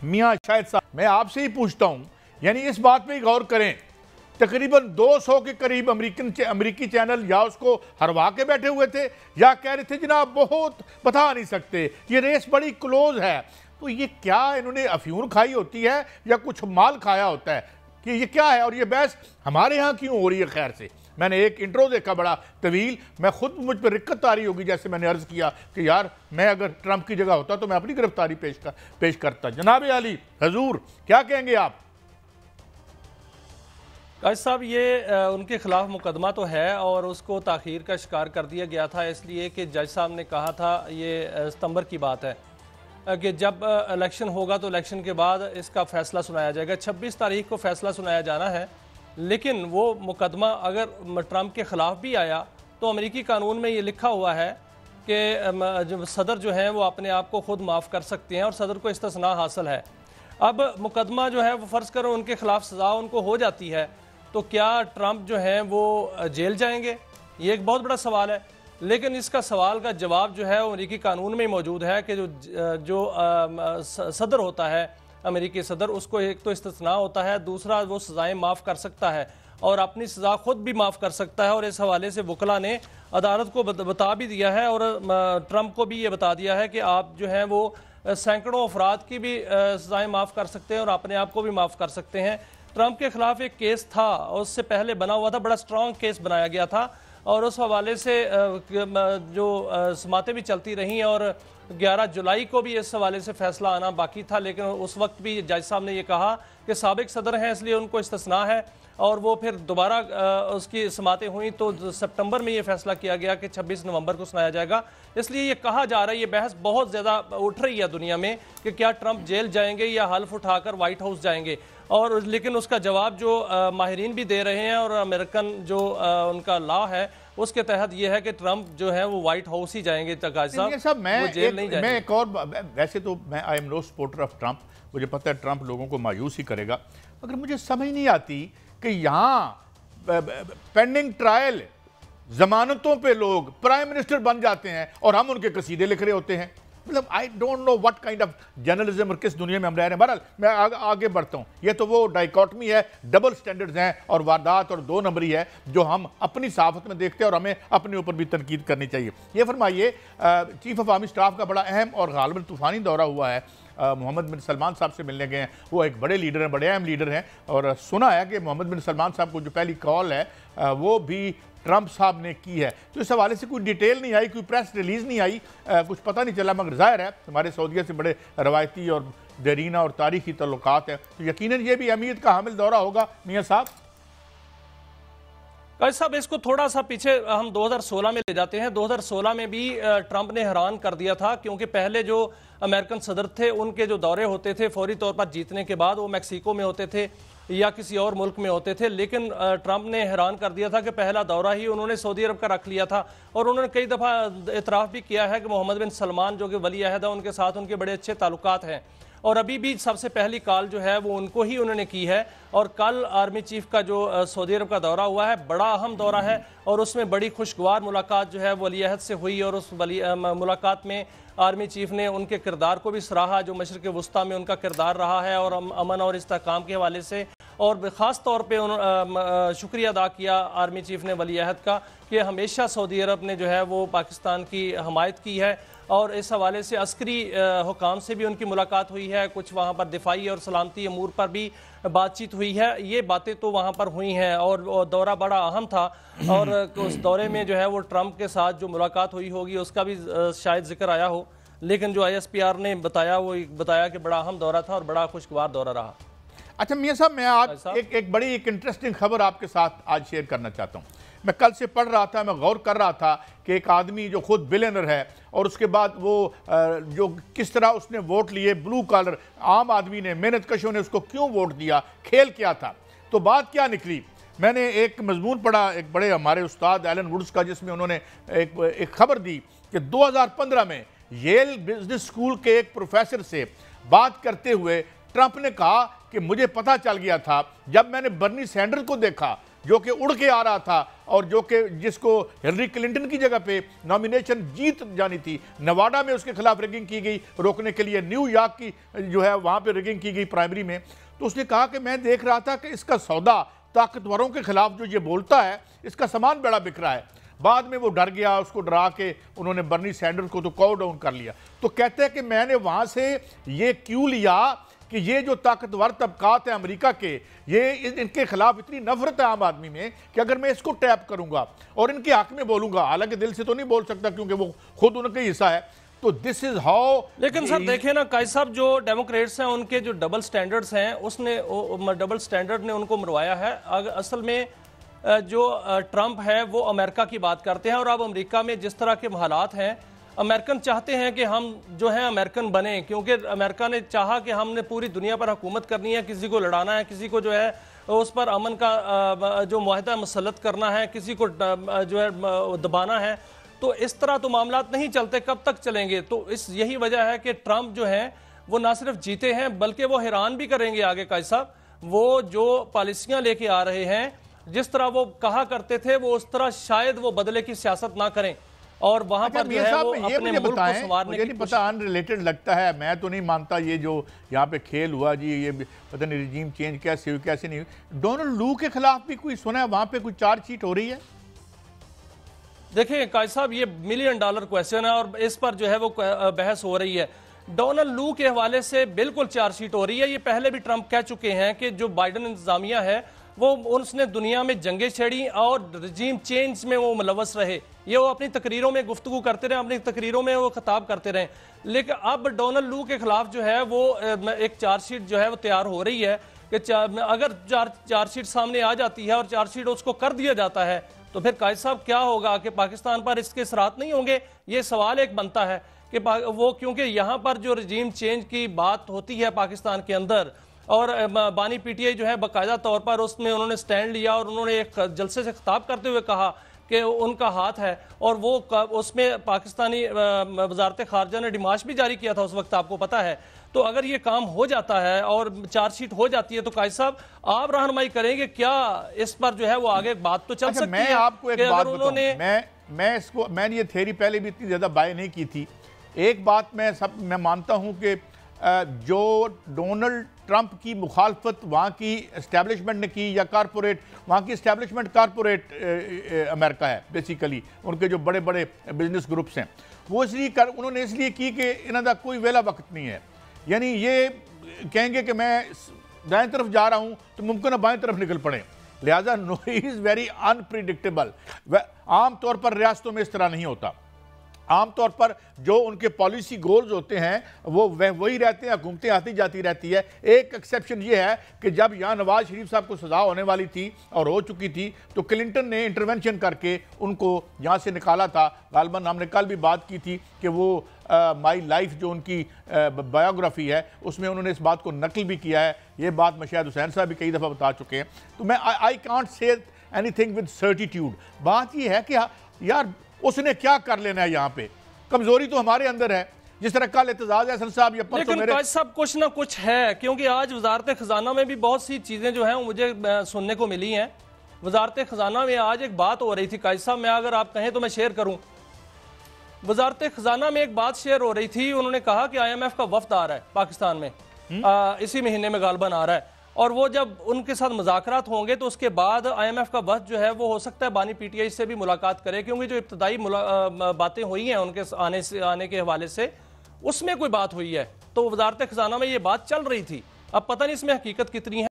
मियाँ शाहिद साहब, मैं आपसे ही पूछता हूँ, यानी इस बात पे गौर करें, तकरीबन 200 के करीब अमेरिकी चैनल या उसको हरवा के बैठे हुए थे या कह रहे थे जनाब बहुत बता नहीं सकते, ये रेस बड़ी क्लोज है। तो ये क्या इन्होंने अफ्यून खाई होती है या कुछ माल खाया होता है कि ये क्या है? और ये बहस हमारे यहाँ क्यों हो रही है? खैर से मैंने एक इंट्रो देखा बड़ा तवील, मैं खुद मुझ पर रिक्कत आ रही होगी, जैसे मैंने अर्ज़ किया कि यार मैं अगर ट्रंप की जगह होता तो मैं अपनी गिरफ्तारी पेश करता। जनाब अली हजूर, क्या कहेंगे आप? काजी साहब, ये उनके खिलाफ मुकदमा तो है और उसको ताख़ीर का शिकार कर दिया गया था, इसलिए कि जज साहब ने कहा था, ये सितंबर की बात है कि जब इलेक्शन होगा तो इलेक्शन के बाद इसका फ़ैसला सुनाया जाएगा। 26 तारीख को फ़ैसला सुनाया जाना है, लेकिन वो मुकदमा अगर ट्रंप के ख़िलाफ़ भी आया तो अमेरिकी कानून में ये लिखा हुआ है कि जो सदर जो हैं वो अपने आप को ख़ुद माफ़ कर सकते हैं और सदर को इस्तिस्ना हासिल है। अब मुकदमा जो है वो फ़र्ज़ करो उनके ख़िलाफ़ सज़ा उनको हो जाती है तो क्या ट्रंप जो हैं वो जेल जाएंगे? ये एक बहुत बड़ा सवाल है। लेकिन इसका सवाल का जवाब जो है वो अमेरिकी कानून में मौजूद है कि जो सदर होता है, अमेरिकी सदर, उसको एक तो इस्तिस्ना होता है, दूसरा वो सज़ाएँ माफ़ कर सकता है और अपनी सज़ा खुद भी माफ़ कर सकता है। और इस हवाले से वकला ने अदालत को बता भी दिया है और ट्रंप को भी ये बता दिया है कि आप जो हैं वो सैकड़ों अफराद की भी सज़ाएँ माफ़ कर सकते हैं और अपने आप को भी माफ़ कर सकते हैं। ट्रंप के खिलाफ एक केस था, उससे पहले बना हुआ था, बड़ा स्ट्रॉन्ग केस बनाया गया था और उस हवाले से जो समातें भी चलती रहीं और 11 जुलाई को भी इस हवाले से फैसला आना बाकी था। लेकिन उस वक्त भी जज साहब ने यह कहा कि साबिक सदर हैं इसलिए उनको इस्तिस्ना है और वो फिर दोबारा उसकी समातें हुई तो सितंबर में ये फैसला किया गया कि 26 नवंबर को सुनाया जाएगा। इसलिए ये कहा जा रहा है, ये बहस बहुत ज़्यादा उठ रही है दुनिया में कि क्या ट्रंप जेल जाएंगे या हल्फ उठाकर वाइट हाउस जाएंगे। और लेकिन उसका जवाब जो माहिरीन भी दे रहे हैं और अमेरिकन जो उनका लॉ है उसके तहत यह है कि ट्रंप जो है वो वाइट हाउस ही जाएंगे। साहब मैं एक और, वैसे तो मैं I am no supporter of Trump, मुझे पता है ट्रंप लोगों को मायूस ही करेगा, मगर मुझे समझ नहीं आती कि यहाँ पेंडिंग ट्रायल जमानतों पे लोग प्राइम मिनिस्टर बन जाते हैं और हम उनके कसीदे लिख रहे होते हैं। मतलब I don't know what kind of journalism और किस दुनिया में हम रह रहे हैं। बहरहाल मैं आगे बढ़ता हूँ। ये तो वो डाइकॉटमी है, डबल स्टैंडर्ड्स हैं और वारदात और दो नंबरी है जो हम अपनी सहाफत में देखते हैं और हमें अपने ऊपर भी तनकीद करनी चाहिए। ये फरमाइए, चीफ ऑफ आर्मी स्टाफ का बड़ा अहम और गालिबन तूफानी दौरा हुआ है, मोहम्मद बिन सलमान साहब से मिलने गए हैं। वो एक बड़े लीडर हैं, बड़े अहम लीडर हैं और सुना है कि मोहम्मद बिन सलमान साहब को जो पहली कॉल है वो भी ट्रंप साहब ने की है। तो इस हवाले से कोई डिटेल नहीं आई, कोई प्रेस रिलीज़ नहीं आई, कुछ पता नहीं चला, मगर ज़ाहिर है हमारे सऊदीया से बड़े रवायती और देरीना और तारीखी तल्लुकात हैं, तो यकीनन ये भी अहमियत का हामिल दौरा होगा। मियाँ साहब, काजी साहब, इसको थोड़ा सा पीछे हम 2016 में ले जाते हैं। 2016 में भी ट्रंप ने हैरान कर दिया था क्योंकि पहले जो अमेरिकन सदर थे उनके जो दौरे होते थे फौरी तौर पर जीतने के बाद वो मैक्सिको में होते थे या किसी और मुल्क में होते थे। लेकिन ट्रंप ने हैरान कर दिया था कि पहला दौरा ही उन्होंने सऊदी अरब का रख लिया था और उन्होंने कई दफ़ा इतराफ़ भी किया है कि मोहम्मद बिन सलमान जो कि वली अहद है उनके साथ उनके बड़े अच्छे ताल्लुकात हैं और अभी भी सबसे पहली कॉल जो है वो उनको ही उन्होंने की है। और कल आर्मी चीफ का जो सऊदी अरब का दौरा हुआ है बड़ा अहम दौरा है और उसमें बड़ी खुशगवार मुलाकात जो है वली अहद से हुई और उस मुलाकात में आर्मी चीफ ने उनके किरदार को भी सराहा जो मशरिक़ वुस्ता में उनका किरदार रहा है और अमन और इस्तेहकाम के हवाले से, और ख़ास तौर पे शुक्रिया अदा किया आर्मी चीफ ने वली अहद का कि हमेशा सऊदी अरब ने जो है वो पाकिस्तान की हमायत की है और इस हवाले से अस्करी हुकाम से भी उनकी मुलाकात हुई है, कुछ वहाँ पर दिफाई और सलामती अमूर पर भी बातचीत हुई है। ये बातें तो वहाँ पर हुई हैं और दौरा बड़ा अहम था और उस दौरे में जो है वो ट्रंप के साथ जो मुलाकात हुई होगी उसका भी शायद जिक्र आया हो, लेकिन जो ISPR ने बताया वो बताया कि बड़ा अहम दौरा था और बड़ा खुशगवार दौरा रहा। अच्छा मियाँ साहब, मैं आज एक बड़ी इंटरेस्टिंग खबर आपके साथ आज शेयर करना चाहता हूँ। मैं कल से पढ़ रहा था, मैं गौर कर रहा था कि एक आदमी जो खुद बिलियनर है और उसके बाद वो जो किस तरह उसने वोट लिए, ब्लू कॉलर आम आदमी ने, मेहनत कशों ने उसको क्यों वोट दिया, खेल क्या था। तो बात क्या निकली, मैंने एक मजमून पढ़ा एक बड़े हमारे उस्ताद एलन वुड्स का जिसमें उन्होंने एक खबर दी कि 2015 में येल बिजनेस स्कूल के एक प्रोफेसर से बात करते हुए ट्रंप ने कहा कि मुझे पता चल गया था जब मैंने बर्नी सैंडर्स को देखा जो कि उड़ के आ रहा था और जो कि जिसको हिलरी क्लिंटन की जगह पे नॉमिनेशन जीत जानी थी, नवाडा में उसके खिलाफ रिगिंग की गई रोकने के लिए, न्यूयॉर्क की जो है वहाँ पे रिगिंग की गई प्राइमरी में। तो उसने कहा कि मैं देख रहा था कि इसका सौदा ताकतवरों के खिलाफ जो ये बोलता है, इसका सामान बड़ा बिक रहा है। बाद में वो डर गया, उसको डरा के उन्होंने बर्नी सैंडर्स को तो कॉल डाउन कर लिया। तो कहते हैं कि मैंने वहाँ से ये क्यों लिया कि ये जो ताकतवर तबकात है अमेरिका के, ये इनके खिलाफ इतनी नफरत है आम आदमी में कि अगर मैं इसको टैप करूंगा और इनके हक में बोलूंगा, हालांकि दिल से तो नहीं बोल सकता क्योंकि वो खुद उनका हिस्सा है, तो दिस इज हाउ। लेकिन सर देखें ना कायद साहब, जो डेमोक्रेट्स हैं उनके जो डबल स्टैंडर्ड्स हैं, उसने डबल स्टैंडर्ड ने उनको मरवाया है। असल में जो ट्रंप है वो अमेरिका की बात करते हैं, और अब अमेरिका में जिस तरह के हालात हैं, अमेरिकन चाहते हैं कि हम जो है अमेरिकन बने, क्योंकि अमेरिका ने चाहा कि हमने पूरी दुनिया पर हुकूमत करनी है, किसी को लड़ाना है, किसी को जो है उस पर अमन का जो मुआहदा मुसल्लत करना है, किसी को जो है दबाना है। तो इस तरह तो मामलात नहीं चलते, कब तक चलेंगे? तो यही वजह है कि ट्रंप जो है वो ना सिर्फ जीते हैं बल्कि वो हैरान भी करेंगे आगे। कायद साहब, वो जो पॉलिसियां लेके आ रहे हैं, जिस तरह वो कहा करते थे, वो उस तरह शायद वो बदले की सियासत ना करें और वहां पर जो है वो अपने मुल्क को संवारने की कोशिश। पता अनरिलेटेड लगता है, मैं तो नहीं मानता ये जो यहाँ पे खेल हुआ जी, ये पता नहीं रिजीम चेंज कैसे हुई कैसे नहीं हुई। डोनाल्ड लू के खिलाफ भी कोई सुना है वहां पे कोई चार्जशीट हो रही है? देखिए कायद साहब, ये $1 मिलियन क्वेश्चन है और इस पर जो है वो बहस हो रही है। डोनाल्ड लू के हवाले से बिल्कुल चार्जशीट हो रही है। ये पहले भी ट्रंप कह चुके हैं कि जो बाइडन इंतजामिया है वो उसने दुनिया में जंगें छेड़ी और रजीम चेंज में वो मुलव्वस रहे। ये वो अपनी तकरीरों में गुफ्तगू करते रहे, अपनी तकरीरों में वो खिताब करते रहे। लेकिन अब डोनाल्ड लू के खिलाफ जो है वो एक चार्जशीट जो है वो तैयार हो रही है कि अगर चार्जशीट सामने आ जाती है और चार्जशीट उसको कर दिया जाता है तो फिर कायद साहब क्या होगा कि पाकिस्तान पर इसके असरात नहीं होंगे? ये सवाल एक बनता है कि वो, क्योंकि यहाँ पर जो रजीम चेंज की बात होती है पाकिस्तान के अंदर, और बानी पीटीआई जो है बाकायदा तौर पर उसमें उन्होंने स्टैंड लिया और उन्होंने एक जलसे से खिताब करते हुए कहा कि उनका हाथ है, और वो उसमें पाकिस्तानी वजारत खारजा ने डिमाश भी जारी किया था उस वक्त, आपको पता है। तो अगर ये काम हो जाता है और चार्जशीट हो जाती है तो कायद साहब आप रहनुमाई करेंगे क्या इस पर जो है वो आगे बात तो चल सकती है? मैं आपको एक बात बताऊं, मैंने ये थ्योरी पहले भी इतनी ज्यादा बाय नहीं की थी। एक बात मैं मानता हूं कि जो डोनाल्ड ट्रंप की मुखालफत वहाँ की एस्टेब्लिशमेंट ने की, या कारपोरेट, वहाँ की एस्टेब्लिशमेंट कारपोरेट अमेरिका है बेसिकली, उनके जो बड़े बड़े बिजनेस ग्रुप्स हैं, वो उन्होंने इसलिए की कि इन्हों का कोई वेला वक्त नहीं है। यानी ये कहेंगे कि मैं दाएं तरफ जा रहा हूँ तो मुमकिन है बाएं तरफ निकल पड़े, लिहाजा नो इज़ वेरी अनप्रिडिक्टेबल। आम तौर पर रियासतों में इस तरह नहीं होता। आमतौर पर जो उनके पॉलिसी गोल्स होते हैं वो वही रहते हैं, हुकूमतें आती जाती रहती है। एक एक्सेप्शन ये है कि जब यहाँ नवाज शरीफ साहब को सजा होने वाली थी और हो चुकी थी तो क्लिंटन ने इंटरवेंशन करके उनको यहाँ से निकाला था। गालबन हमने कल भी बात की थी कि वो माई लाइफ जो उनकी बायोग्राफी है उसमें उन्होंने इस बात को नकल भी किया है। ये बात मशाहिद हुसैन साहब भी कई दफ़ा बता चुके हैं। तो मैं I can't say anything with certitude. बात ये है कि यार उसने क्या कर लेना है, यहाँ पे कमजोरी तो हमारे अंदर है, जिस तरह कल एतजाज हसन साहब या लेकिन मेरे सब कुछ ना कुछ है, क्योंकि आज वजारत खजाना में भी बहुत सी चीजें जो हैं मुझे सुनने को मिली हैं। वजारत खजाना में आज एक बात हो रही थी कायद साहब, मैं अगर आप कहें तो मैं शेयर करूं। वजारत खजाना में एक बात शेयर हो रही थी, उन्होंने कहा कि IMF का वफद आ रहा है पाकिस्तान में, इसी महीने में गालबन आ रहा है, और वो जब उनके साथ मुज़ाकरात होंगे तो उसके बाद IMF का वफद जो है वो हो सकता है बानी PTI से भी मुलाकात करे, क्योंकि जो इब्तदाई बातें हुई हैं उनके आने के हवाले से उसमें कोई बात हुई है। तो वजारत खजाना में ये बात चल रही थी, अब पता नहीं इसमें हकीकत कितनी है।